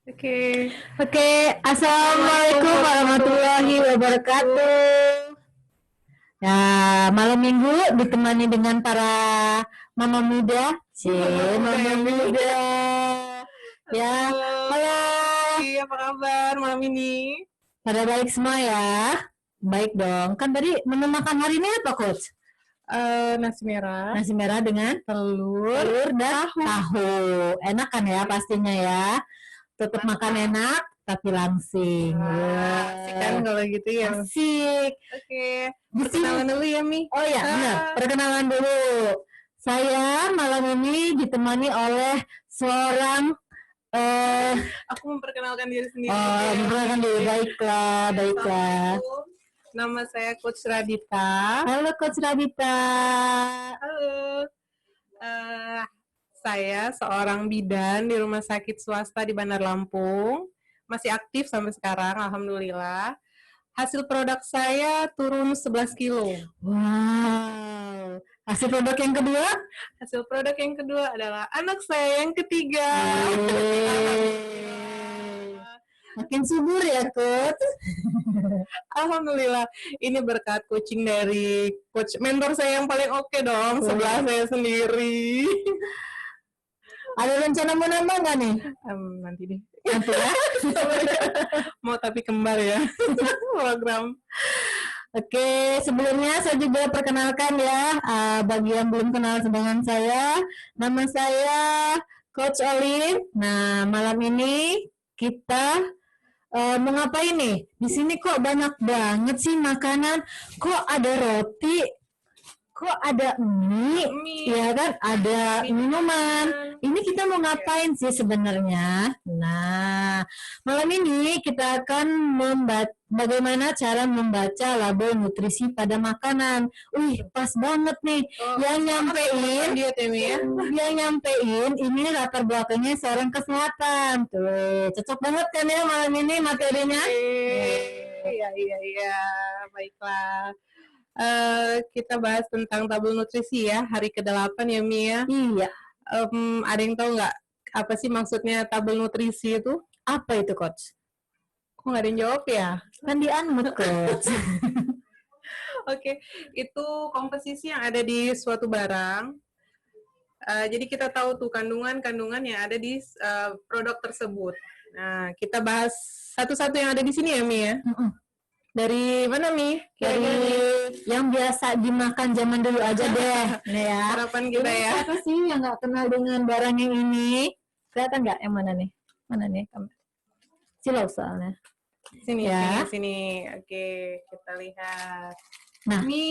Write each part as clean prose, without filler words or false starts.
Oke. Oke, Assalamualaikum warahmatullahi wabarakatuh. Ya, malam minggu ditemani dengan para mama muda, mama muda. Ya, halo. Apa kabar malam ini? Pada baik semua ya? Baik dong. Kan tadi menu makan hari ini apa, Coach? Nasi merah. Nasi merah dengan telur dan tahu. Enak kan ya pastinya ya? Tetap makan enak tapi langsing. Asik kan kalau gitu ya. Asik. Oke. Perkenalan dulu ya, Mi. Oh ya, benar. Perkenalan dulu. Saya malam ini ditemani oleh seorang Aku memperkenalkan diri sendiri. memperkenalkan diri. Baiklah. Nama saya Coach Radita. Halo Coach Radita. Halo. Saya seorang bidan di rumah sakit swasta di Bandar Lampung. Masih aktif sampai sekarang, alhamdulillah. Hasil produk saya turun 11 kilo. Wow. Hasil produk yang kedua? Hasil produk yang kedua adalah anak saya yang ketiga. Makin subur ya, Coach. Alhamdulillah. Ini berkat coaching dari coach mentor saya yang paling oke dong, sebelah saya sendiri. Ada rencana mau nambah nggak nih? Nanti deh. Nanti ya. Mau tapi kembar ya. Program. Oke, sebelumnya saya juga perkenalkan ya, bagi yang belum kenal dengan saya, nama saya Coach Olive. Nah, malam ini kita mau ngapain nih? Di sini kok banyak banget sih makanan, kok ada roti, kok ada mie, ya kan? Ada minuman. Ini kita mau ngapain sih sebenarnya? Nah, malam ini kita akan bagaimana cara membaca label nutrisi pada makanan. Pas banget nih. Yang nyampein ini latar belakangnya seorang kesehatan. Tuh, cocok banget kan ya malam ini materinya? Iya. Baiklah. Kita bahas tentang tabel nutrisi ya, hari ke-8 ya, Mia. Iya. Ada yang tahu nggak apa sih maksudnya tabel nutrisi itu? Apa itu, Coach? Kok nggak ada yang jawab ya? Kan dianmut, Coach. Oke, itu komposisi yang ada di suatu barang. Jadi kita tahu tuh kandungan yang ada di produk tersebut. Nah, kita bahas satu-satu yang ada di sini ya, Mia. Dari mana, Mi? Dari yang biasa dimakan zaman dulu aja deh. Nah ya. Harapan kita ya. Siapa sih yang nggak kenal dengan barang yang ini? Kelihatan nggak yang mana nih? Mana nih? Silau soalnya. Sini ya. Sini. Oke, kita lihat. Nah. Ini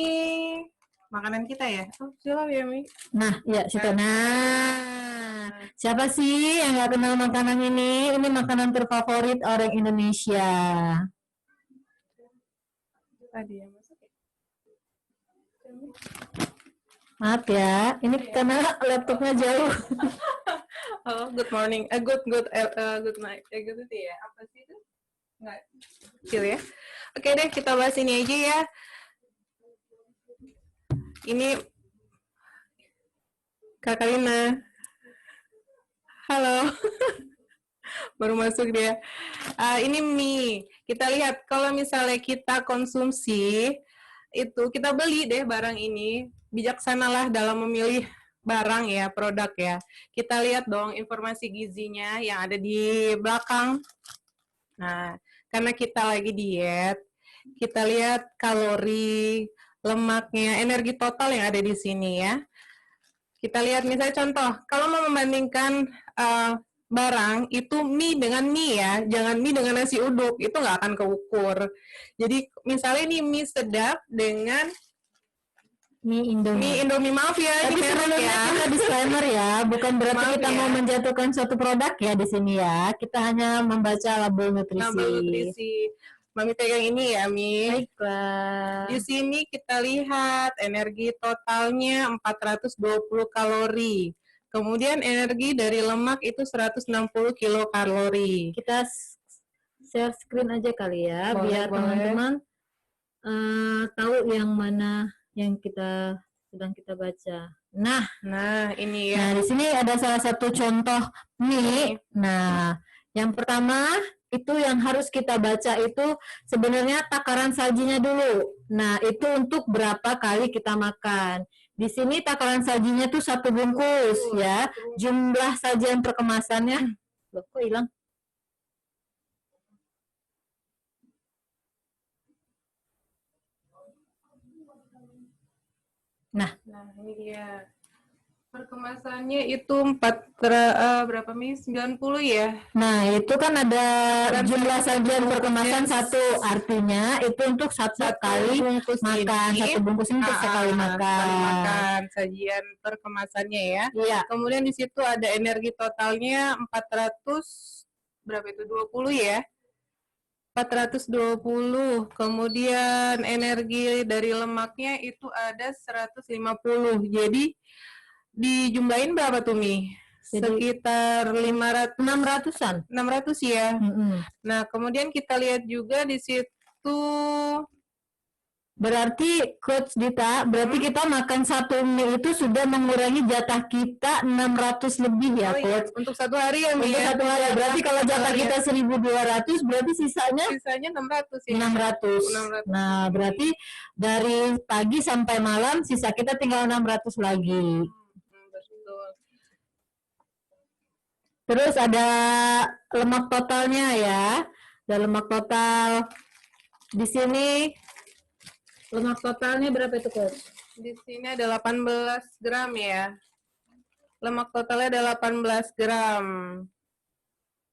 makanan kita ya? Oh, silau ya, Mi? Nah, ya situ. Nah, siapa sih yang nggak kenal makanan ini? Ini makanan terfavorit orang Indonesia. Tadi ya, masuk ya? Maaf ya, ini karena laptopnya jauh. Oh, good morning. Good night. Gitu ya. Apa sih itu? Nggak kecil ya. Oke deh, kita bahas ini aja ya. Ini Kak Kalina. Halo. Baru masuk dia. Ini mie. Kita lihat kalau misalnya kita konsumsi itu, kita beli deh barang ini. Bijaksanalah dalam memilih barang ya, produk ya. Kita lihat dong informasi gizinya yang ada di belakang. Nah, karena kita lagi diet, kita lihat kalori, lemaknya, energi total yang ada di sini ya. Kita lihat misalnya contoh, kalau mau membandingkan barang itu mie dengan mie ya, jangan mie dengan nasi uduk, itu nggak akan keukur. Jadi misalnya ini mie sedap dengan mie Indomie, maaf ya. Tapi sebelumnya kita disclaimer ya, bukan berarti maaf kita mau menjatuhkan suatu produk ya di sini ya. Kita hanya membaca label nutrisi. Mami pegang ini ya, Mi. Baiklah. Di sini kita lihat energi totalnya 420 kalori. Kemudian energi dari lemak itu 160 kilokalori. Kita share screen aja kali ya, biar teman-teman tahu yang mana yang sedang kita baca. Nah ini ya. Nah, di sini ada salah satu contoh mie. Nah, Yang pertama, itu yang harus kita baca itu sebenarnya takaran sajinya dulu. Nah, itu untuk berapa kali kita makan. Di sini takaran sajinya tuh 1 bungkus ya. Jumlah sajian perkemasannya, loh kok hilang? Nah, ini dia. Perkemasannya itu berapa Mi? 90 ya? Nah, itu kan ada jumlah sajian perkemasan 1, artinya itu untuk satu kali bungkus makan. ini. 1 bungkus ini untuk sekali Sekali makan. makan sajian perkemasannya ya. Iya. Kemudian di situ ada energi totalnya 400 berapa itu? 20 ya? 420. Kemudian energi dari lemaknya itu ada 150. Jadi dijumlahin berapa tuh Mi? Sekitar 600-an. 600 ya. Nah, kemudian kita lihat juga di situ berarti Coach Dita, berarti kita makan 1 mie itu sudah mengurangi jatah kita 600 lebih ya, Coach. Iya. Untuk 1 hari ya, Mi? Untuk 1 hari. Berarti kalau jatah kita 1.200, berarti sisanya 600 ya. 600. Nah, berarti dari pagi sampai malam sisa kita tinggal 600 lagi. Betul. Terus ada lemak totalnya ya. Ada lemak total. Di sini lemak totalnya berapa itu, Coach? Di sini ada 18 gram ya. Lemak totalnya ada 18 gram.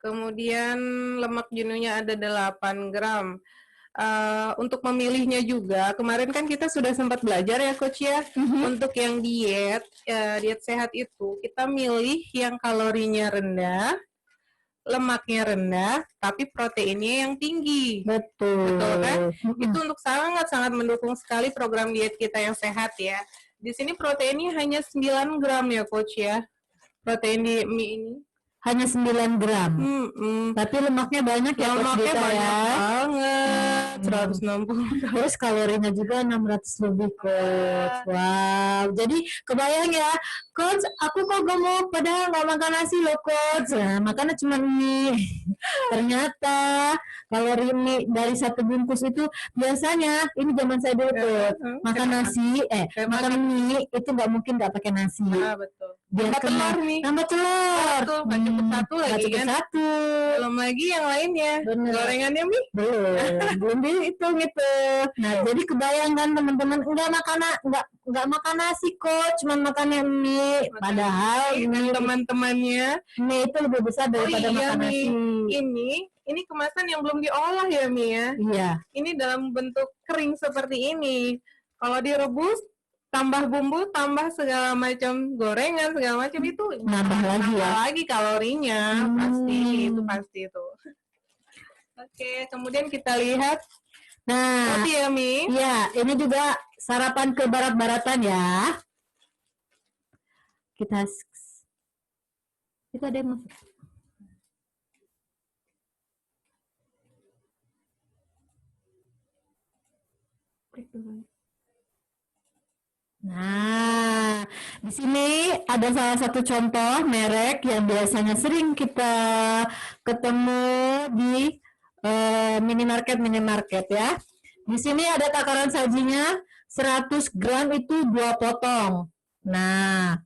Kemudian lemak jenuhnya ada 8 gram. Untuk memilihnya juga, kemarin kan kita sudah sempat belajar ya Coach ya, untuk yang diet sehat itu, kita milih yang kalorinya rendah, lemaknya rendah, tapi proteinnya yang tinggi. Betul. Betul kan? Itu untuk sangat-sangat mendukung sekali program diet kita yang sehat ya. Di sini proteinnya hanya 9 gram ya Coach ya, protein di mie ini. Hanya 9 gram. Tapi lemaknya banyak ya, lemaknya banyak ya. Banget, 160. Terus kalorinya juga 600 lebih, Coach. Wow, jadi kebayang ya, Coach, aku kok gemuk padahal nggak makan nasi loh, Coach. Nah, makannya cuma mie. Ternyata kalori mie dari 1 bungkus itu biasanya, ini zaman saya dulu, Coach, makan nasi, makan mie itu nggak mungkin nggak pakai nasi. Betul. Tambah telur nih. Tambah telur. Nggak cukup satu lagi kan? Satu. Belum lagi yang lainnya. Bener. Gorengannya Mi? Belum dihitung itu. Nah, jadi kebayang kan teman-teman nggak makan nasi kok, cuma makannya mie. Padahal ini teman-temannya mie itu lebih besar daripada makan nasi. Ini kemasan yang belum diolah ya Mi ya? Iya. Ini dalam bentuk kering seperti ini. Kalau direbus tambah bumbu, tambah segala macam gorengan, segala macam itu nambah lagi kalorinya, pasti itu. Oke, kemudian kita lihat. Nah, roti ya Mi? Iya, ini juga sarapan ke barat-baratan ya. Kita ada yang masuk. Nah, di sini ada salah satu contoh merek yang biasanya sering kita ketemu di minimarket ya. Di sini ada takaran sajinya 100 gram itu 2 potong. Nah,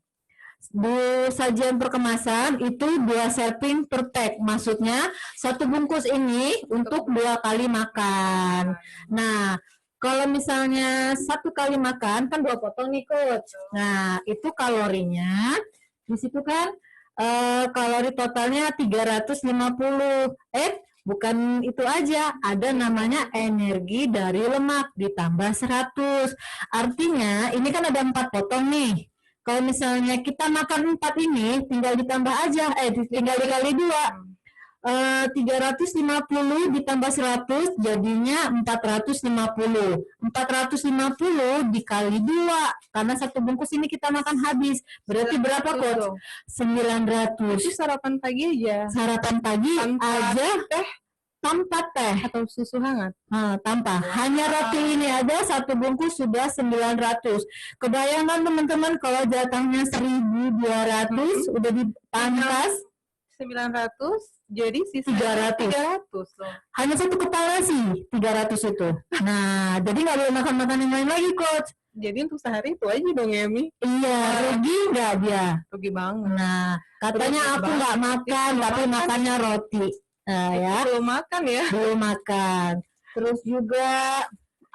di sajian perkemasan itu 2 serving per pack. Maksudnya 1 bungkus ini untuk 2 kali makan. Nah, kalau misalnya 1 kali makan kan 2 potong nih Coach. Nah, itu kalorinya di situ kan kalori totalnya 350. Bukan itu aja, ada namanya energi dari lemak ditambah 100. Artinya ini kan ada 4 potong nih. Kalau misalnya kita makan 4 ini tinggal ditambah aja, tinggal dikali 2. 350 ditambah 100 jadinya 450. 450 dikali 2 karena 1 bungkus ini kita makan habis. Berarti berapa Coach? 900. Itu sarapan pagi aja. Sarapan pagi aja tanpa teh atau susu hangat. Tanpa. Hanya roti ini aja 1 bungkus sudah 900. Kebayangkan teman-teman kalau jatahnya 1.200 udah dipangkas 900, jadi sisa 300. 300 loh. Hanya satu kepala sih 300 itu. Nah, jadi nggak boleh makan-makan yang lain lagi, Coach. Jadi untuk sehari itu aja dong ya, Mi? Iya, rugi nggak dia? Rugi banget. Nah, katanya Rugi aku banget. nggak makan, Belum tapi makan. makannya roti. Nah, ya. Belum makan ya? Belum makan. Terus juga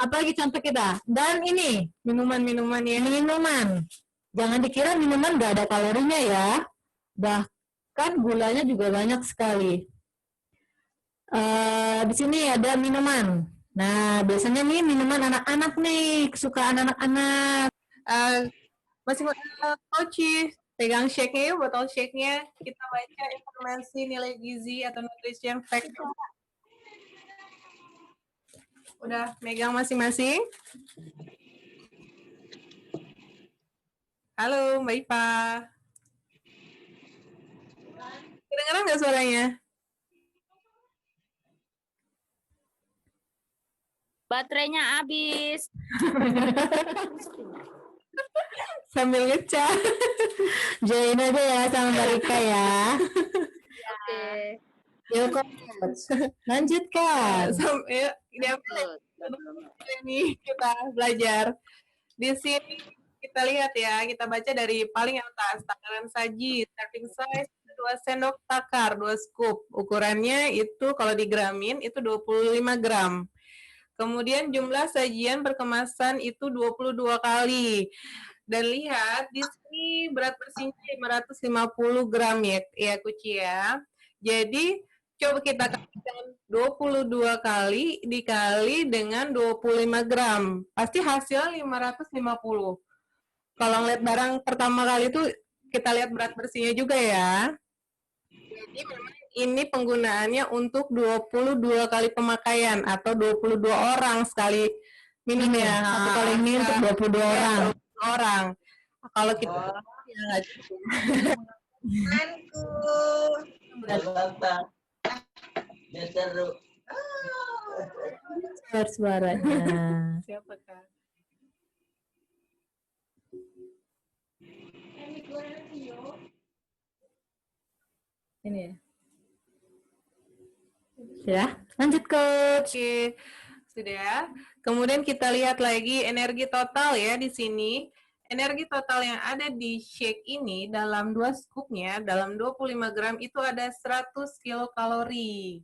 apa lagi contoh kita? Dan ini Minuman-minuman ya. minuman. Jangan dikira minuman nggak ada kalorinya ya. Bahkan gulanya juga banyak sekali. Di sini ada minuman. Nah, biasanya nih minuman anak-anak nih, kesukaan anak-anak. Masih Coach, pegang shake-nya yuk, botol shake-nya. Kita baca informasi nilai gizi atau nutrition fact. Udah megang masing-masing? Halo, Mbak Ipa. Kedengeran nggak suaranya? Baterainya habis. Sambil ngecas. Join aja ya sama Mbak Rika ya. Oke. Yuk, Coach. Lanjutkan. Sampai ini kita belajar. Di sini kita lihat ya, kita baca dari paling atas, takaran saji, serving size 2 sendok takar, 2 scoop. Ukurannya itu kalau digramin itu 25 gram. Kemudian jumlah sajian berkemasan itu 22 kali. Dan lihat di sini berat bersihnya 550 gram ya Kuci ya. Jadi coba kita kalikan 22 kali dikali dengan 25 gram. Pasti hasilnya 550. Kalau ngeliat barang pertama kali itu kita lihat berat bersihnya juga ya. Jadi memang ini penggunaannya untuk 22 kali pemakaian atau 22 orang sekali minum ya. Satu kali ini untuk 22 orang. 22 orang. Kalau kita ya nggak cukup. Suaranya. Siapa Kak? Ini ya. Ya, lanjut Coach. Oke, sudah. Kemudian kita lihat lagi energi total ya di sini. Energi total yang ada di shake ini dalam 2 scoopnya, dalam 25 gram itu ada 100 kilokalori.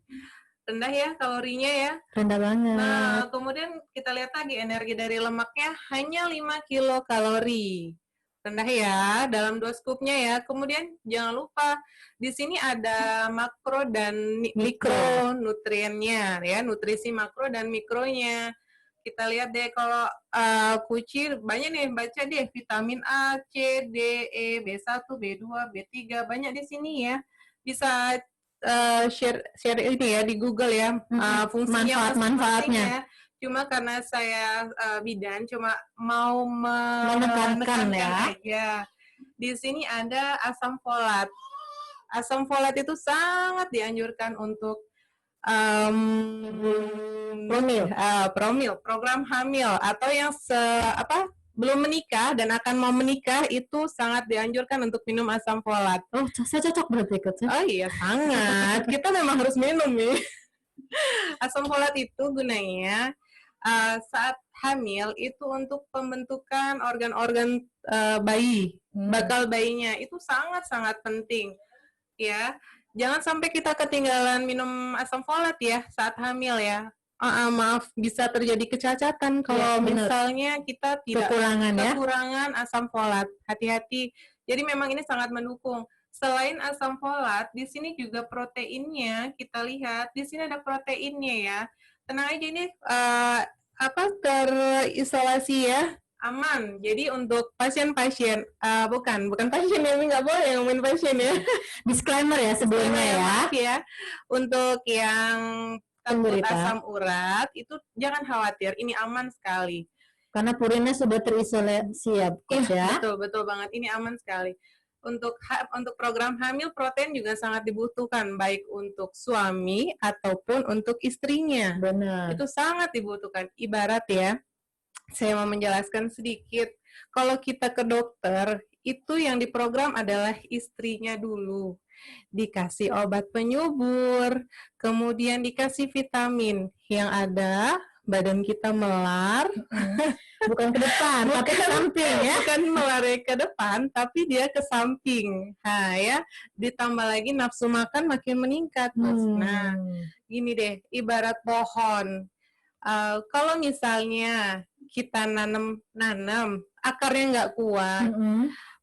Rendah ya kalorinya ya. Rendah banget. Nah, kemudian kita lihat lagi energi dari lemaknya hanya 5 kilokalori. Rendah ya, dalam 2 scoopnya ya. Kemudian jangan lupa di sini ada makro dan mikronutriennya ya, nutrisi makro dan mikronya. Kita lihat deh kalau Kuci banyak nih, baca deh vitamin A, C, D, E, B1, B2, B3 banyak di sini ya. Bisa share ini ya di Google ya, fungsinya manfaat-manfaatnya. Cuma karena saya bidan cuma mau menekankan ya. aja. Di sini ada asam folat. Asam folat itu sangat dianjurkan untuk program hamil atau yang belum menikah dan akan mau menikah itu sangat dianjurkan untuk minum asam folat. Oh, saya cocok berarti Coach. Oh iya, sangat. Kita memang harus minum nih. Asam folat itu gunanya saat hamil itu untuk pembentukan organ-organ bayi, bakal bayinya itu sangat-sangat penting. Ya, jangan sampai kita ketinggalan minum asam folat ya saat hamil ya. Maaf, bisa terjadi kecacatan kalau misalnya kita tidak kekurangan asam folat. Hati-hati. Jadi memang ini sangat mendukung. Selain asam folat, di sini juga proteinnya kita lihat. Di sini ada proteinnya ya. Tenang aja ini terisolasi ya. Aman. Jadi untuk pasien-pasien, bukan pasien ya, nggak boleh ngomongin pasien ya. Disclaimer ya sebelumnya ya. Untuk yang takut asam urat itu jangan khawatir, ini aman sekali. Karena purinnya sudah terisolasi ya, Coach ya. Betul banget, ini aman sekali. Untuk program hamil protein juga sangat dibutuhkan baik untuk suami ataupun untuk istrinya. Benar. Itu sangat dibutuhkan. Ibarat ya, saya mau menjelaskan sedikit. Kalau kita ke dokter, itu yang diprogram adalah istrinya dulu. dikasih obat penyubur, kemudian dikasih vitamin yang ada badan kita melar, Bukan ke depan, tapi ke samping ya. bukan melar ke depan, tapi dia ke samping. Nah ya, ditambah lagi nafsu makan makin meningkat. Nah, gini deh, ibarat pohon. Kalau misalnya kita nanam akarnya nggak kuat,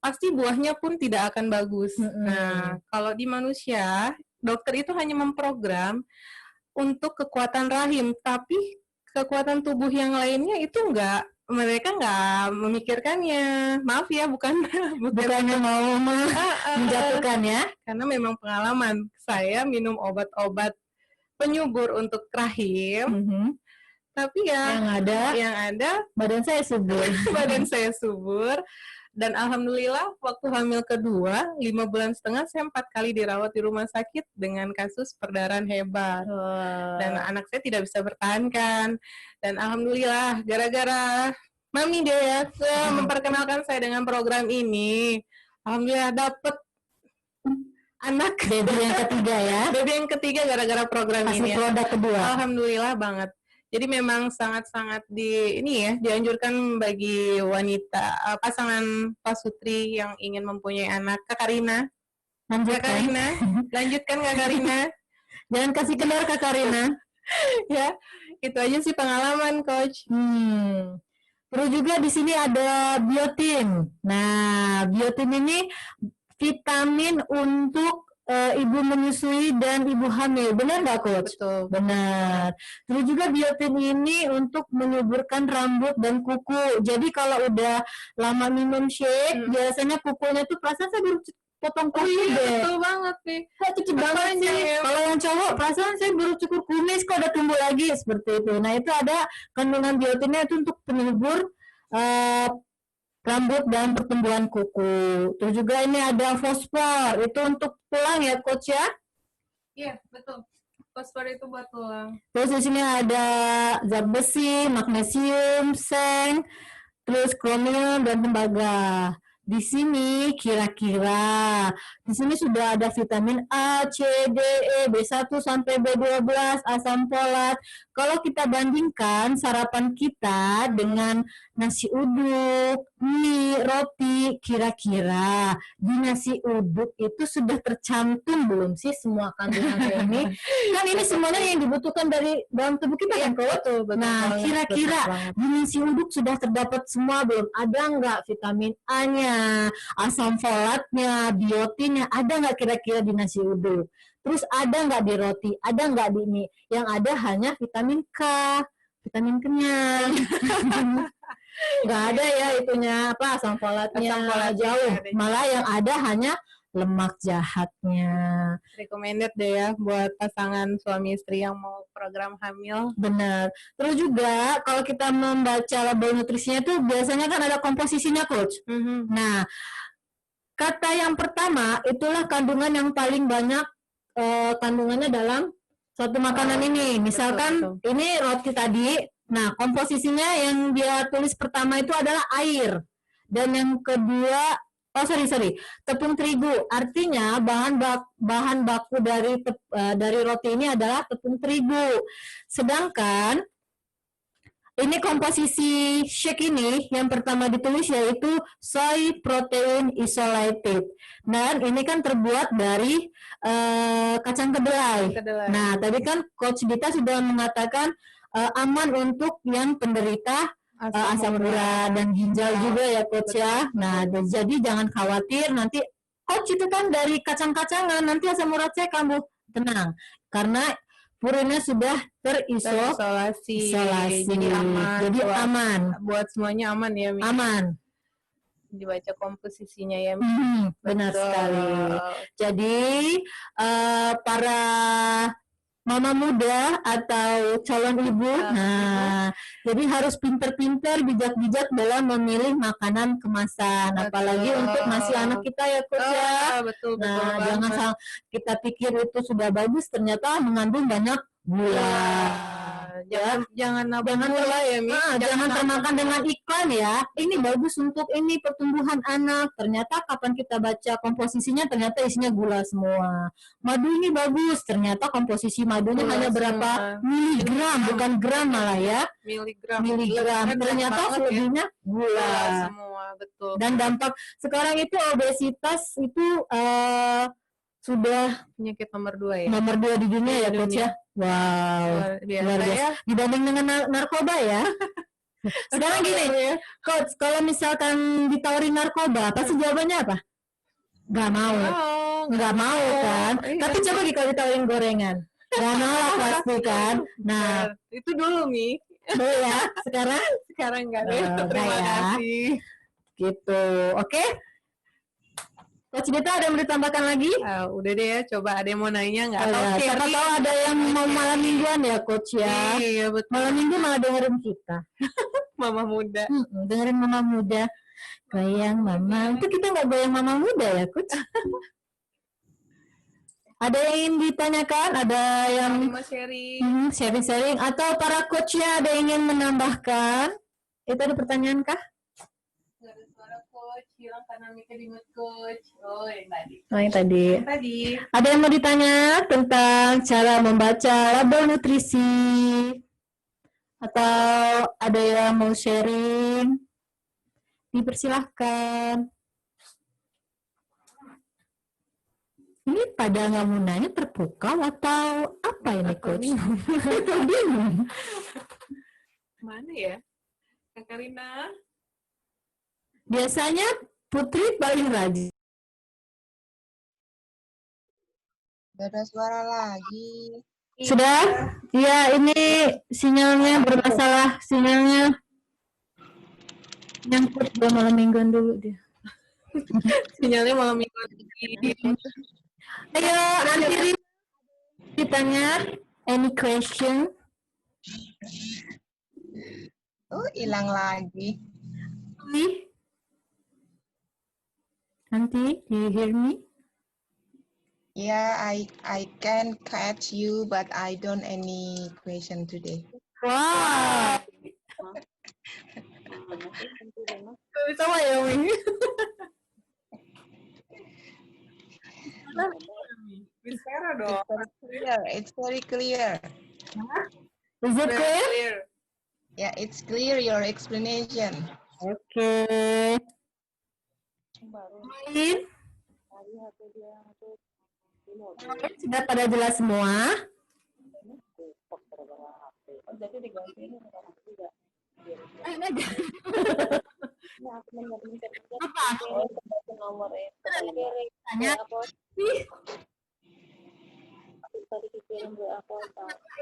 pasti buahnya pun tidak akan bagus. Nah, kalau di manusia, dokter itu hanya memprogram untuk kekuatan rahim, tapi kekuatan tubuh yang lainnya itu mereka nggak memikirkannya. Maaf ya, Bukannya mau menjatuhkan ya. karena memang pengalaman saya minum obat-obat penyubur untuk rahim, tapi ya yang ada badan saya subur. badan saya subur. Dan alhamdulillah waktu hamil kedua 5,5 bulan saya 4 kali dirawat di rumah sakit dengan kasus perdarahan hebat. Dan anak saya tidak bisa bertahankan. Dan alhamdulillah gara-gara Mami Dea memperkenalkan saya dengan program ini, alhamdulillah dapet anak Baby yang ketiga ya. baby yang ketiga gara-gara program Hasil ini. produk kedua. Alhamdulillah banget. Jadi memang sangat-sangat dianjurkan bagi wanita pasangan pasutri yang ingin mempunyai anak. Kak Karina, lanjutkan Kak Karina. Jangan kasih kendor Kak Karina. Ya, itu aja sih pengalaman Coach. Terus juga di sini ada biotin. Nah, biotin ini vitamin untuk ibu menyusui dan ibu hamil. Benar nggak Coach? Betul. Benar. Terus juga biotin ini untuk menyuburkan rambut dan kuku. Jadi kalau udah lama minum shake, biasanya kukunya tuh perasaan saya baru potong kumis deh. Betul banget nih. Cepet banget sih. Kalau yang cowok perasaan saya baru cukur kumis kok udah tumbuh lagi seperti itu. Nah itu ada kandungan biotinnya itu untuk penyubur rambut dan pertumbuhan kuku. Terus juga ini ada fosfor, itu untuk tulang ya Coach ya? Iya, betul. Fosfor itu buat tulang. Terus di sini ada zat besi, magnesium, seng, terus kromium dan tembaga. Di sini kira-kira di sini sudah ada vitamin A, C, D, E, B1 sampai B12, asam folat. Kalau kita bandingkan sarapan kita dengan nasi uduk, mie, roti, kira-kira di nasi uduk itu sudah tercantum belum sih semua kandungan ini? Kan ini semuanya yang dibutuhkan dari dalam tubuh kita kan, Coach? Nah, kira-kira di nasi uduk sudah terdapat semua belum? Ada nggak vitamin A-nya, asam folatnya, biotinnya, ada nggak kira-kira di nasi uduk? Terus ada nggak di roti? Ada nggak di mie? Yang ada hanya vitamin K, vitamin kenyang. Nggak ada ya itunya, apa, asam folatnya jauh. Malah yang ada hanya lemak jahatnya. Recommended deh ya buat pasangan suami istri yang mau program hamil. Benar. Terus juga kalau kita membaca label nutrisinya tuh biasanya kan ada komposisinya Coach. Nah, kata yang pertama itulah kandungan yang paling banyak kandungannya dalam suatu makanan ini. Misalkan betul. Ini roti tadi. Nah, komposisinya yang dia tulis pertama itu adalah air. Dan yang kedua, tepung terigu. Artinya bahan baku dari roti ini adalah tepung terigu. Sedangkan ini komposisi shake ini yang pertama ditulis yaitu soy protein isolated. Dan ini kan terbuat dari kacang kedelai. Nah, tadi kan Coach Dita sudah mengatakan aman untuk yang penderita asam urat dan ginjal juga ya Coach ya. Nah, jadi jangan khawatir nanti Coach itu kan dari kacang-kacangan nanti asam urat saya kambuh. Tenang, karena purinnya sudah terisolasi. Jadi aman. Buat semuanya aman ya, Mi. Aman. Dibaca komposisinya ya, Mi. Benar sekali. Jadi para mama muda atau calon ibu, jadi harus pinter-pinter, bijak-bijak dalam memilih makanan kemasan, apalagi untuk nasi anak kita ya Coach ya. Betul. Nah, jangan kita pikir itu sudah bagus, ternyata mengandung banyak gula. Jangan nabung Jangan gula ya, Mi. jangan termakan dengan iklan ya. Ini bagus untuk ini pertumbuhan anak. Ternyata kapan kita baca komposisinya ternyata isinya gula semua. Madu ini bagus. Ternyata komposisi madunya Gula hanya berapa semua. miligram, bukan gram malah ya. Miligram. Miligram. Kan Ternyata banget ya. selebihnya Gula gula. semua, betul. Dan dampak sekarang itu obesitas itu sudah Penyakit nomor 2 ya. nomor 2 di dunia ya, Coach ya. Wow. Luar biasa Luar biasa. ya. Dibanding dengan narkoba ya. Sekarang gini, Coach, kalau misalkan ditawarin narkoba, pasti jawabannya apa? Gak mau. Nggak mau kan? Iya. Tapi coba kalau ditawarin gorengan. Gak nolak pasti kan? Nah, itu dulu, Mi. tuh ya. Sekarang Sekarang enggak deh. Enggak Terima ya. kasih. gitu. Oke? Coach Dita ada yang mau ditambahkan lagi? Udah deh ya, coba ada yang mau nanya nggak? Oh, ya. Siapa tahu ada yang mau malam mingguan ya, Coach ya. Iya, betul. Malam minggu malah dengerin kita. Mama muda. Dengerin mama muda. Goyang mama. Itu kita nggak goyang mama muda ya, Coach? Ada yang ingin ditanyakan? Ada yang Mau sharing. sharing-sharing? Atau para coachnya ada yang ingin menambahkan? Itu ada pertanyaan kah? Nggak ada suara coach, hilang karena mikir di mood coach. Oh, yang tadi. Oh, yang tadi. Tadi. Ada yang mau ditanya tentang cara membaca label nutrisi? Atau ada yang mau sharing? Dipersilahkan. Ini pada nggak mau nanya terpukau atau apa ini, Coach? Bingung. Mana ya? Kak Karina? Biasanya Putri paling rajin. Gak ada suara lagi. Sudah? Iya, ini sinyalnya bermasalah. Sinyalnya nyangkut dua malam mingguan dulu dia. Sinyalnya malam minggu lagi. Ayo, nanti ditanya. Any question? Oh, hilang lagi. Nanti, do you hear me? Yeah, I can catch you, but I don't any question today. Wow. Bisa Wyoming. Bicara dong. It's very clear. Is it clear? Clear. Yeah, it's clear your explanation. Okay. Lain? Sudah pada jelas semua? Tanya.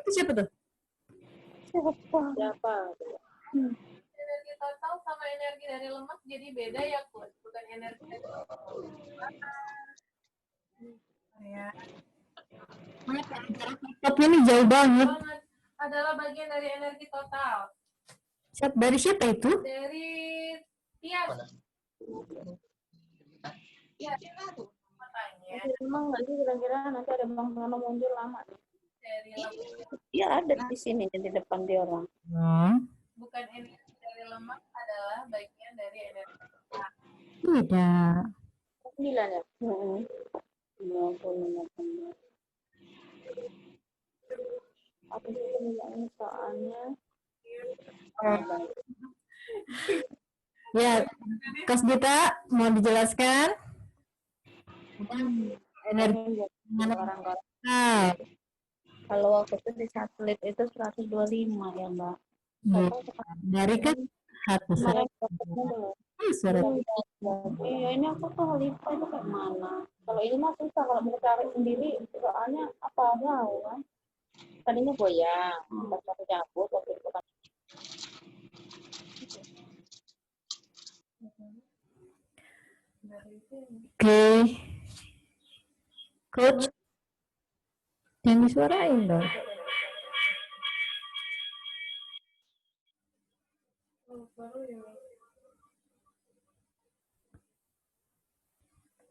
Itu siapa tuh? Energi total sama energi dari lemak jadi beda ya, Coach. Bukan energi dari ya. Laptopnya ini jauh banget. Adalah bagian dari energi total. Dari siapa itu? Dari Tias. Ya, makanya Emang nggak sih kira-kira nanti ada Bang Tono muncul lama? dari lemak. Iya ada di sini di depan dia orang. Bukan energi dari lemak adalah bagian dari energi total. Tidak. 9 ya? 50. Apa sih ini soalnya? Ya, Kos Dita mau dijelaskan? Energi Orang-orang. Nah, Kalau waktu itu di satelit itu 125 ya Mbak. dari kan satu Kemarin dapatnya dulu. surat. Iya ini aku tuh lupa itu kayak mana. Kalau ini mah susah kalau mau cari sendiri soalnya apa tahu kan. Tadinya goyang, pas aku cabut waktu itu kan. Oke. Coach, yang disuarain dong.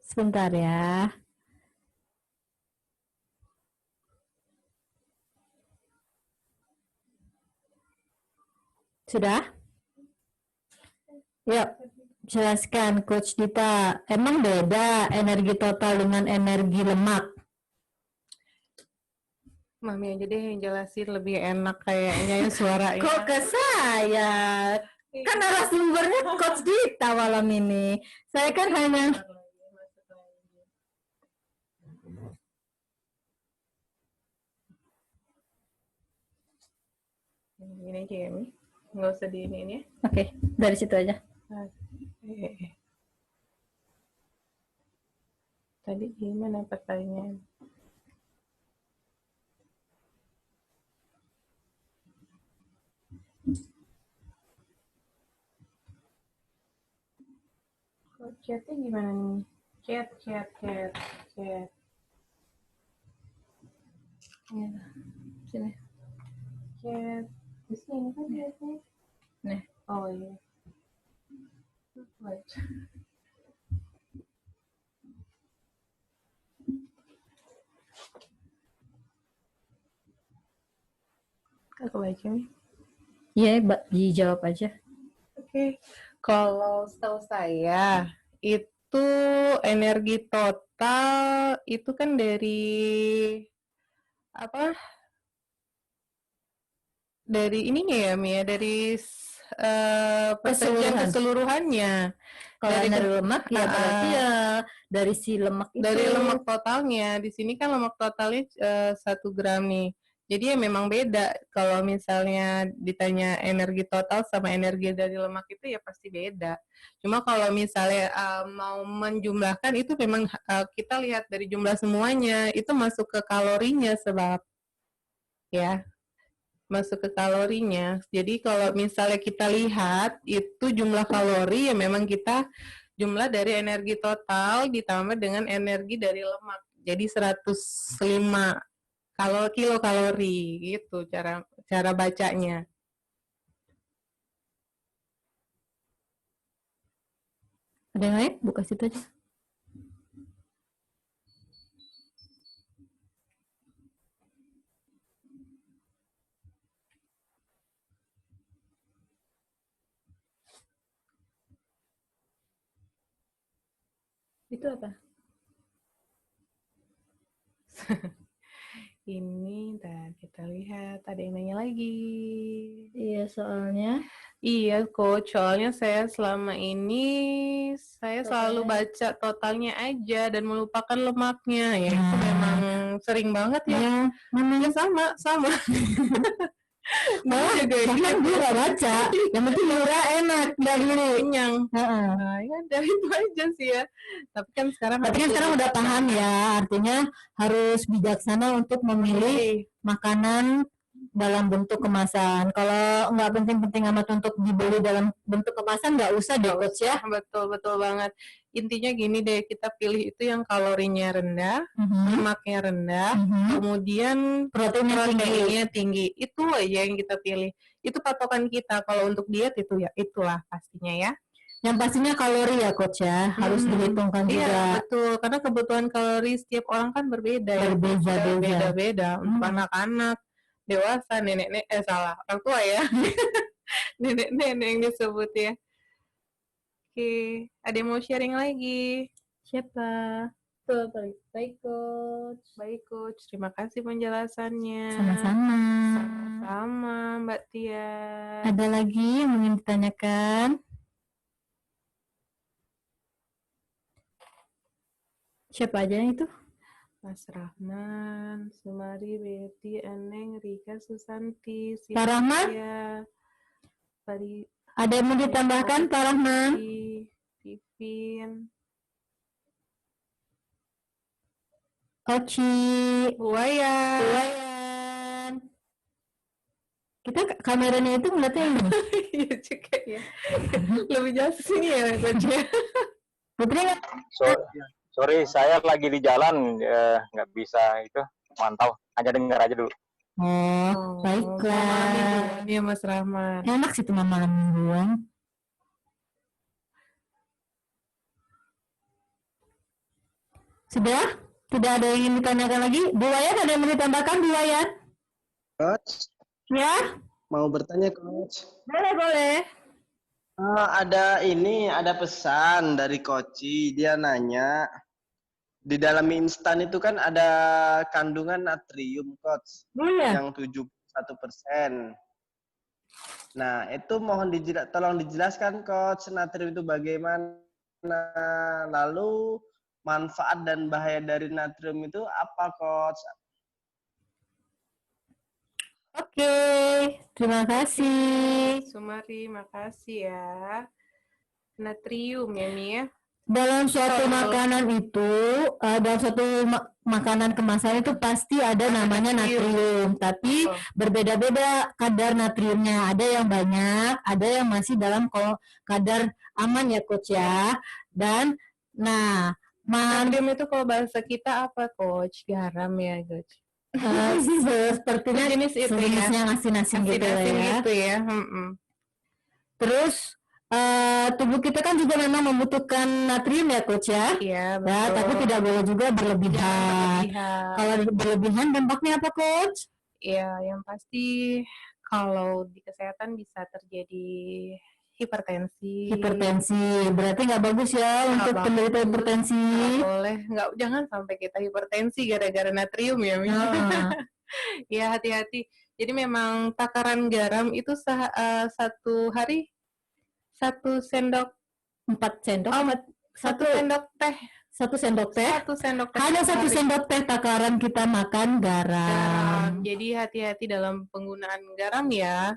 Sebentar ya. Sudah? Yuk, jelaskan Coach Dita. Emang beda energi total dengan energi lemak? Mami aja deh yang jelasin, lebih enak kayaknya ya suaranya. Kok ke saya? Kan narasumbernya Coach Dita malam ini. Saya kan hanya... Gini aja ya, Mi. Nggak usah di ini ya. Oke, dari situ aja. Tadi gimana pertanyaan? Kok chatnya gimana nih? Chat. Ya, sini. Chat. Di sini kan chatnya. Nih. Oh iya. Baca. Aku baca nih. Iya, dijawab aja. Oke, kalau setahu saya itu energi total itu kan dari apa? Dari ininya ya, Mia, dari persenjaan keseluruhannya. Kalau Dari energi lemak ya berarti ya dari si lemak itu. Dari lemak totalnya. Di sini kan lemak totalnya 1 gram nih. Jadi ya memang beda. Kalau misalnya ditanya energi total sama energi dari lemak itu ya pasti beda. Cuma kalau misalnya mau menjumlahkan itu memang kita lihat dari jumlah semuanya. Itu masuk ke kalorinya sebab ya masuk ke kalorinya. Jadi kalau misalnya kita lihat itu jumlah kalori ya memang kita jumlah dari energi total ditambah dengan energi dari lemak. Jadi 105 kilokalori gitu cara bacanya. Ada yang lain? Buka situ aja. Itu apa? Ini, ntar kita lihat. Ada yang nanya lagi. Iya, soalnya. Iya, Coach. Soalnya saya selama ini, saya selalu baca totalnya aja dan melupakan lemaknya. Ya, itu memang sering banget ya. Ya, namanya Sama. malah bahkan gue gak baca. Yang penting murah, enak, dari kenyang. Nah, ya udah itu aja sih ya. Tapi kan sekarang udah paham ya, artinya harus bijaksana untuk memilih makanan dalam bentuk kemasan. Kalau nggak penting-penting amat untuk dibeli dalam bentuk kemasan, nggak usah deh, Coach ya. Betul banget. Intinya gini deh, kita pilih itu yang kalorinya rendah, lemaknya rendah, kemudian proteinnya tinggi. Itu aja yang kita pilih. Itu patokan kita. Kalau untuk diet itu ya itulah pastinya ya. Yang pastinya kalori ya, Coach ya, harus dihitungkan juga. Iya, betul. Karena kebutuhan kalori setiap orang kan berbeda ya. Beda-beda. Untuk anak-anak, dewasa, nenek-nenek, orang tua ya. Nenek-nenek yang disebut ya. Oke, ada yang mau sharing lagi? Siapa? Tuh, baik, Coach. Baik, Coach. Terima kasih penjelasannya. Sama-sama, Mbak Tia. Ada lagi yang ingin ditanyakan? Siapa aja yang itu? Mas Rahman, Sumari, Betty, Eneng, Rika, Susanti, Pak Rahman? Ada yang mau ditambahkan, Pak Rahman? Pipin, Oci, Wayan. Kita kameranya itu ngeliatnya yang ini. Iya juga ya. Lebih jauh sini ya, Coach. Putri nggak? Sorry, saya lagi di jalan, nggak bisa itu mantau. Hanya dengar aja dulu. Oh, baiklah. Iya, Mas Rahman. Enak sih teman malam mingguan. Sudah? Tidak ada yang ingin ditanyakan lagi? Bu Wayan, ada yang mau ditambahkan, Bu Wayan? Coach, Ya? mau bertanya, Coach. Boleh, boleh. Ada pesan dari Koci. Dia nanya, di dalam mie instan itu kan ada kandungan natrium, Coach, Boleh. yang 71%. Nah, itu tolong dijelaskan, Coach, natrium itu bagaimana. Lalu manfaat dan bahaya dari natrium itu apa, Coach? Oke, terima kasih. Sumari, makasih ya. Natrium ya, Mi ya. Dalam suatu Betul. makanan itu, dalam suatu makanan kemasan itu pasti ada namanya natrium, tapi Betul. berbeda-beda kadar natriumnya. Ada yang banyak, ada yang masih dalam kadar aman ya, Coach ya. Dan, nah, Natrium itu kalau bahasa kita apa, Coach? Garam ya, Coach. sepertinya Jenis itu ya. sejenisnya asin-asin gitu Asin-asin ya. gitu ya. Terus tubuh kita kan juga memang membutuhkan natrium ya, Coach ya. Iya, betul. Ya, tapi tidak boleh juga berlebihan. Berlebihan. Kalau berlebihan dampaknya apa, Coach? Ya, yang pasti kalau di kesehatan bisa terjadi hipertensi. Hipertensi. Berarti nggak bagus ya untuk bagus. penderita hipertensi. Nggak boleh, jangan sampai kita hipertensi gara-gara natrium ya, Mi. Ya, hati-hati. Jadi memang takaran garam itu satu hari 1 sendok 4 sendok. satu sendok teh. 1 sendok teh. 1 sendok teh. Hanya 1 sehari. sendok teh takaran kita makan garam. Jadi hati-hati dalam penggunaan garam ya.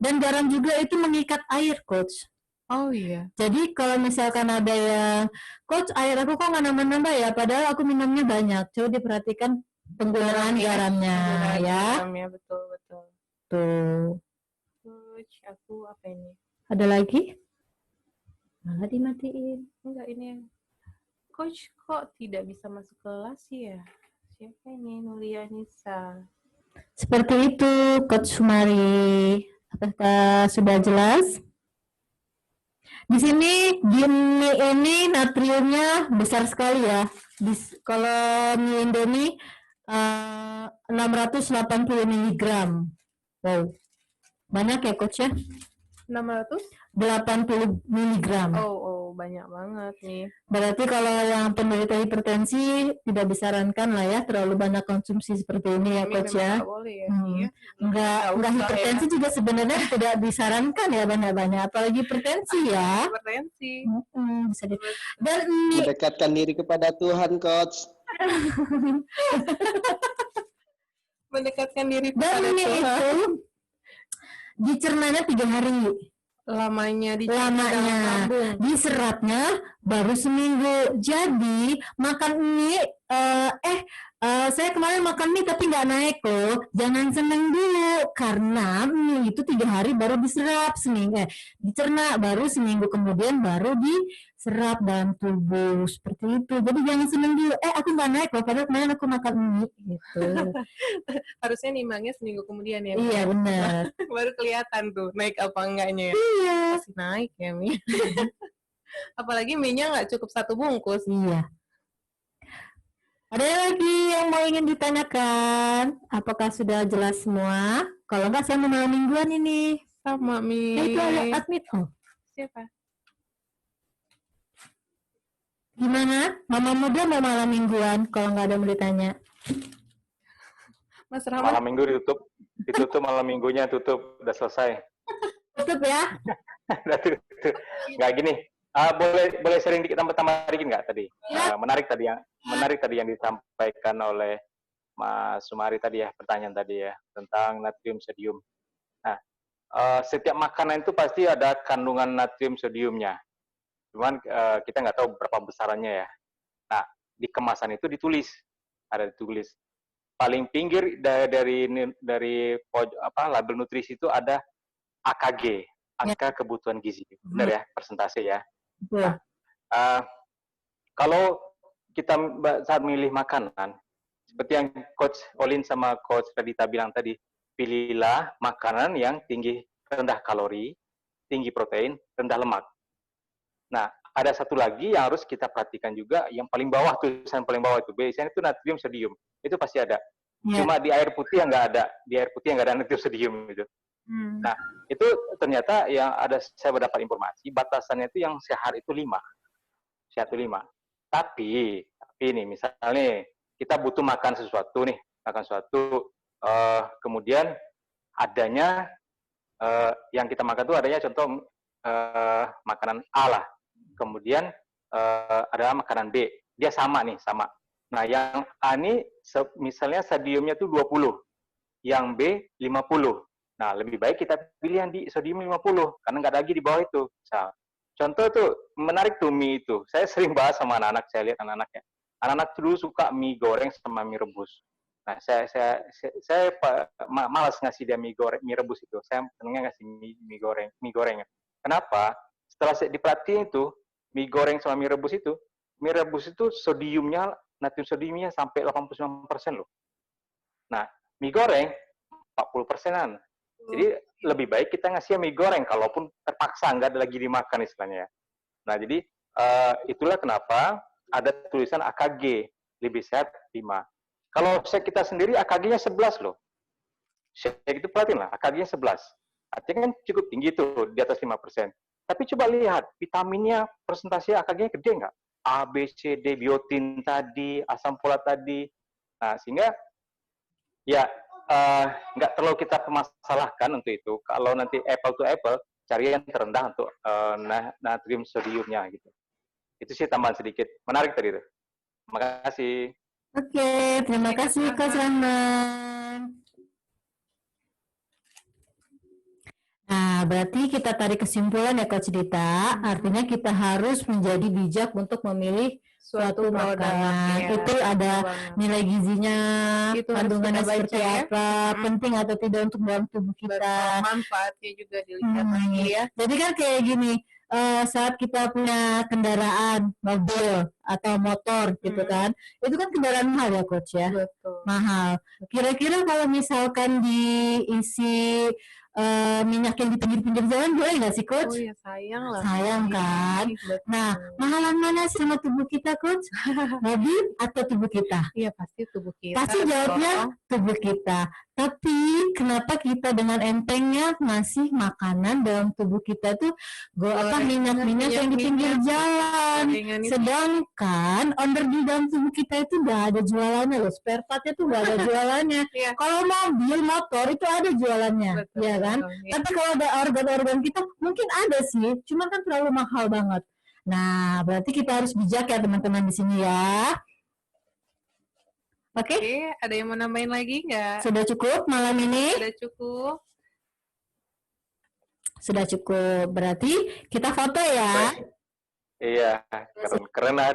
Dan garam juga itu mengikat air, Coach. Oh iya. Jadi kalau misalkan ada yang, Coach, air aku kok nggak nambah-nambah ya, padahal aku minumnya banyak. Coba diperhatikan penggunaan garamnya ya. Garamnya betul. Tuh. Coach, aku apa ini? Ada lagi? Malah dimatiin. Enggak, ini. Coach, kok tidak bisa masuk kelas ya? Siapa ini? Nulia Nisa. Seperti itu, Coach Sumari. Apakah sudah jelas? Di sini di mie ini natriumnya besar sekali ya. Kalau mie Indomie 680 mg. Wow. Banyak ya, Coach ya? 680 mg. Oh, banyak banget nih. Berarti kalau yang penderita hipertensi tidak disarankan lah ya terlalu banyak konsumsi seperti ini ya, Coach ya. Nggak boleh ya. Enggak hipertensi juga sebenarnya tidak disarankan ya banyak-banyak, apalagi hipertensi ya. Hipertensi. Bisa dan Mendekatkan diri kepada Tuhan, Coach. Mendekatkan diri dan kepada mie Tuhan. itu dicernanya 3 hari. Lamanya diserapnya baru seminggu. Jadi makan mie saya kemarin makan mie tapi nggak naik loh. Jangan seneng dulu karena mie itu 3 hari baru diserap, dicerna baru seminggu kemudian baru diserap dalam tubuh seperti itu. Jadi jangan seneng dulu. Aku nggak naik loh padahal kemarin aku makan mie gitu. Harusnya nimbangnya seminggu kemudian ya. Iya benar. Baru kelihatan tuh naik apa enggaknya. Iya. Masih naik ya mie. Apalagi mie-nya nggak cukup 1 bungkus. Iya. Ada lagi yang mau ingin ditanyakan? Apakah sudah jelas semua? Kalau enggak saya mau malam mingguan ini. Sama Mi. Itu ada admit. Siapa? Gimana? Mama muda mau malam mingguan kalau nggak ada yang mau ditanya. Mas Rahmat. Malam minggu ditutup malam minggunya tutup, udah selesai. Tutup ya? Nggak gini. Boleh sering dikit tambah dikit nggak tadi? Menarik tadi yang disampaikan oleh Mas Sumari tadi ya, pertanyaan tadi ya tentang natrium sodium. Nah, setiap makanan itu pasti ada kandungan natrium sodiumnya. Cuman kita nggak tahu berapa besarannya ya. Nah, di kemasan itu ditulis paling pinggir dari label nutrisi itu ada AKG, angka kebutuhan gizi. Benar ya, persentase ya. Nah, kalau kita saat memilih makanan, seperti yang Coach Olin sama Coach Radita bilang tadi, pilihlah makanan yang rendah kalori, tinggi protein, rendah lemak. Nah, ada satu lagi yang harus kita perhatikan juga, yang paling bawah, tulisan paling bawah itu, biasanya itu natrium sodium, itu pasti ada. Cuma di air putih yang nggak ada, natrium sodium itu. Nah, itu ternyata yang ada saya mendapat informasi batasannya itu yang sehat itu 5. Sehat itu 5. Tapi ini misalnya kita butuh makan sesuatu nih, kemudian adanya yang kita makan itu adanya contoh makanan A lah. Kemudian ada makanan B. Dia sama. Nah, yang A ini misalnya sodiumnya tuh 20, yang B 50. Nah, lebih baik kita pilih yang di sodium 50 karena nggak ada lagi di bawah itu. Misal. Contoh tuh menarik tuh mie itu. Saya sering bahas sama anak-anak, saya lihat anak-anaknya. Anak-anak dulu suka mie goreng sama mie rebus. Nah, saya malas ngasih dia mie rebus itu. Saya senangnya ngasih mie goreng. Kenapa? Setelah saya diperhatiin itu, mie goreng sama mie rebus itu natrium sodiumnya sampai 89% loh. Nah, mie goreng 40%-an. Jadi lebih baik kita ngasih mie goreng kalaupun terpaksa nggak ada lagi dimakan istilahnya. Nah, jadi itulah kenapa ada tulisan AKG lebih sehat 5. Kalau kita sendiri AKG-nya 11 loh. Saya itu perhatiin lah, AKG-nya 11. Artinya kan cukup tinggi tuh, di atas 5%. Tapi coba lihat, vitaminnya, persentase AKG-nya gede nggak? A, B, C, D, biotin tadi, asam folat tadi. Nah, sehingga ya nggak terlalu kita permasalahkan untuk itu. Kalau nanti apple to apple, cari yang terendah untuk natrium sodiumnya gitu. Itu sih tambahan sedikit. Menarik tadi itu. Terima kasih. Oke, terima kasih Coach Rahman. Nah, berarti kita tarik kesimpulan ya Coach Dita, artinya kita harus menjadi bijak untuk memilih suatu makanan. Ya, itu ada nilai gizinya, itu kandungannya seperti ya. apa, penting atau tidak untuk dalam tubuh kita. Manfaatnya juga dilihat lagi ya. Jadi kan kayak gini, saat kita punya kendaraan, mobil atau motor gitu kan, itu kan kendaraan mahal ya Coach ya. Betul. Mahal. Kira-kira kalau misalkan diisi minyak yang di pinggir-pinggir jalan boleh nggak sih Coach? Oh ya sayang lah. Sayang kan. Betul. Nah, mahalan mana sih sama tubuh kita Coach? Mobil atau tubuh kita? Iya pasti tubuh kita. Pasti jawabnya tubuh kita. Tapi kenapa kita dengan entengnya ngasih makanan dalam tubuh kita tuh minyak-minyak yang di pinggir jalan. Sedangkan order di dalam tubuh kita itu nggak ada jualannya loh. Spare partnya tuh nggak ada jualannya. Kalau mobil, motor itu ada jualannya, ya kan? Tapi kalau ada organ-organ kita mungkin ada sih, cuma kan terlalu mahal banget. Nah, berarti kita harus bijak ya teman-teman di sini ya. Oke, ada yang mau nambahin lagi nggak? Sudah cukup malam ini? Sudah cukup. Sudah cukup. Berarti kita foto ya. Iya, keren lah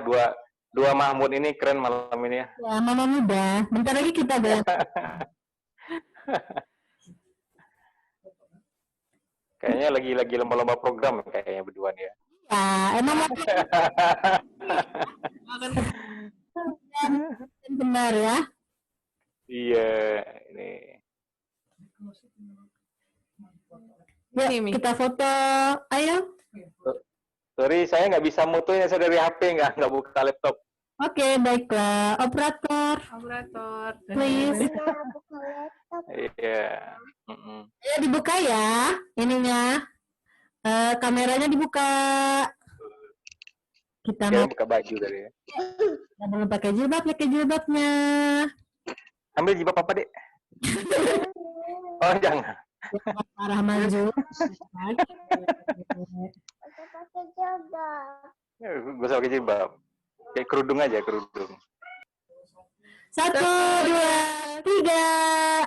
dua Mahmud ini keren malam ini ya. Ya, Mama Muda. Bentar lagi kita Kayaknya lagi lomba-lomba program kayaknya berdua nih ya. Ya, emang benar ya. Iya, ini. Ya, kita foto. Ayo. Sorry, saya nggak bisa mutunya, saya dari HP, nggak buka laptop. Oke, baiklah. Operator, please. Iya. Ya, dibuka ya ininya. Kameranya dibuka. Kita mau buka baju tadi ya. Jangan belum pakai jilbabnya. Ambil jilbab apa, Dek? Oh, jangan. Arah maju. Gue usah pakai jilbab. Kayak kerudung aja, kerudung. 1, 2, 3.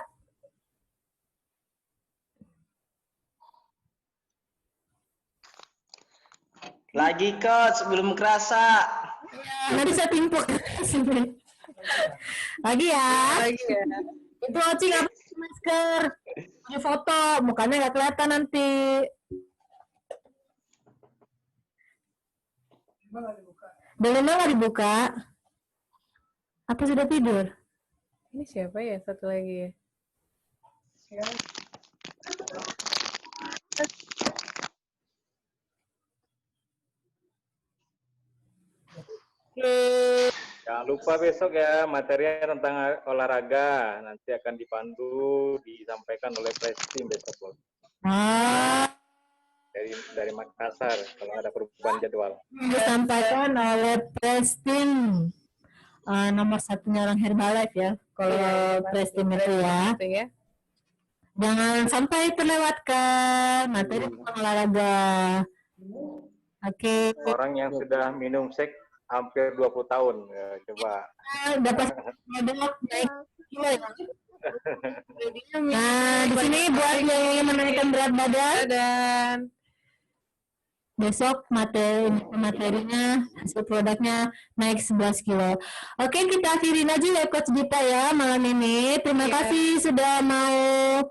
Lagi Coach, belum kerasa. Nanti saya timpuk. Lagi ya. Itu Oci nggak pakai masker. Pakai foto, mukanya nggak kelihatan nanti. Belum nggak dibuka. Apa sudah tidur? Ini siapa ya satu lagi ya? Jangan lupa besok ya materinya tentang olahraga nanti akan dipandu disampaikan oleh Presidim besok. dari Makassar kalau ada perubahan jadwal. Disampaikan oleh Prestin, nomor satunya orang Herbalife ya. Kalau Prestin itu ya. Gitu ya. Jangan sampai terlewatkan materi olahraga. Oke. Orang yang sudah minum seks hampir 20 tahun, ya, coba. Dapat naik kilo ya. Nah, di sini buat yang ingin menaikkan berat badan, Dan besok materinya, hasil produknya naik 11 kilo. Oke, kita akhirin aja ya Coach Gita ya malam ini. Terima kasih sudah mau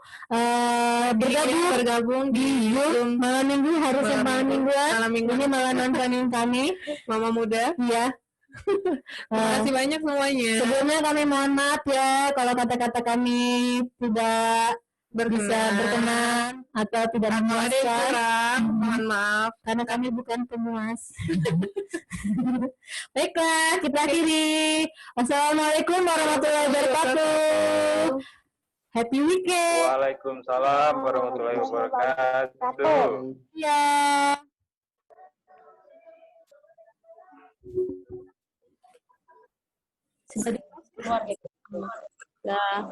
bergabung di Zoom malam minggu, harusnya malam mingguan. malam minggu Ini malah nontonin kami. Mama Muda. Iya. Terima kasih banyak semuanya. Sebelumnya kami mohon maaf ya kalau kata-kata kami tidak bisa berkenan atau tidak Kalau ada yang memuaskan. kurang, mohon maaf. Karena kami bukan pemuas. Baiklah, kita akhiri. Wassalamualaikum warahmatullahi wabarakatuh. Happy weekend. Waalaikumsalam warahmatullahi wabarakatuh. Ya. Luar gitu. Dah.